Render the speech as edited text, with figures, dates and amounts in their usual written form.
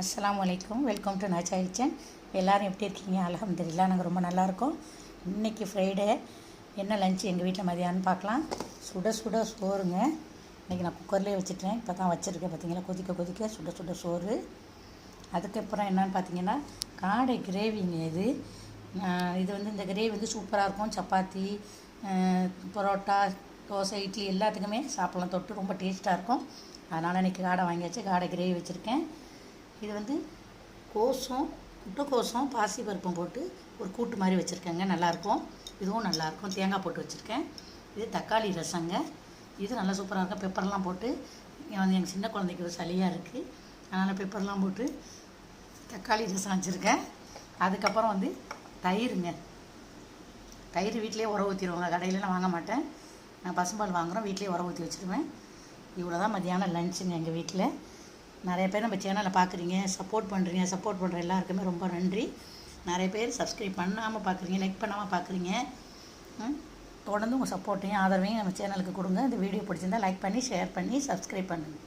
அஸ்ஸலாமு அலைக்கும். Welcome to Nacha kitchen. எல்லோரும் எப்படி இருக்கீங்க? அல்ஹம்துலில்லாஹ் நாங்கள் ரொம்ப நல்லாயிருக்கோம். இன்றைக்கி ஃப்ரைடே. என்ன லஞ்சு எங்கள் வீட்டில் மதியானம் பார்க்கலாம். சுட சுட சோறுங்க. இன்றைக்கி நான் குக்கர்லேயே வச்சுட்டேன். இப்போ தான் வச்சுருக்கேன். பார்த்தீங்களா, கொதிக்க கொதிக்க சுட சுட சோறு. அதுக்கப்புறம் என்னென்னு பார்த்தீங்கன்னா காடை கிரேவிங்க இது. இது இந்த கிரேவி சூப்பராக இருக்கும். சப்பாத்தி, பரோட்டா, தோசை, இட்லி எல்லாத்துக்குமே சாப்பிட்லாம் தொட்டு. ரொம்ப டேஸ்ட்டாக இருக்கும். அதனால் இன்றைக்கி காடை வாங்கியாச்சு. காடை கிரேவி வச்சுருக்கேன். இது கோஸும் முட்டைக்கோஸும் பாசிப்பருப்பும் போட்டு ஒரு கூட்டு மாதிரி வச்சுருக்கேங்க. நல்லாயிருக்கும். இதுவும் நல்லாயிருக்கும். தேங்காய் போட்டு வச்சுருக்கேன். இது தக்காளி ரசங்க. இது நல்லா சூப்பராக இருக்கும். பெப்பர்லாம் போட்டு எங்கள் சின்ன குழந்தைக்கு ஒரு சளியாக இருக்குது, அதனால் பெப்பர்லாம் போட்டு தக்காளி ரசம் வச்சுருக்கேன். அதுக்கப்புறம் தயிருங்க. தயிர் வீட்டிலே உர ஊற்றிடுவாங்க. கடையிலலாம் வாங்க மாட்டேன். நான் பசும்பால் வாங்குகிறோம். வீட்டிலே உர ஊற்றி வச்சுருவேன். இவ்வளோ தான் மத்தியானம் லஞ்சுங்க எங்கள் வீட்டில். நிறைய பேர் நம்ம சேனலை பார்க்குறீங்க, சப்போர்ட் பண்ணுறீங்க. சப்போர்ட் பண்ணுற எல்லாருக்குமே ரொம்ப நன்றி. நிறைய பேர் சப்ஸ்கிரைப் பண்ணாமல் பார்க்குறீங்க, லைக் பண்ணாமல் பார்க்குறீங்க. தொடர்ந்து உங்கள் சப்போர்ட்டையும் ஆதரவையும் நம்ம சேனலுக்கு கொடுங்க. இந்த வீடியோ பிடிச்சிருந்தால் லைக் பண்ணி, ஷேர் பண்ணி, சப்ஸ்கிரைப் பண்ணுங்கள்.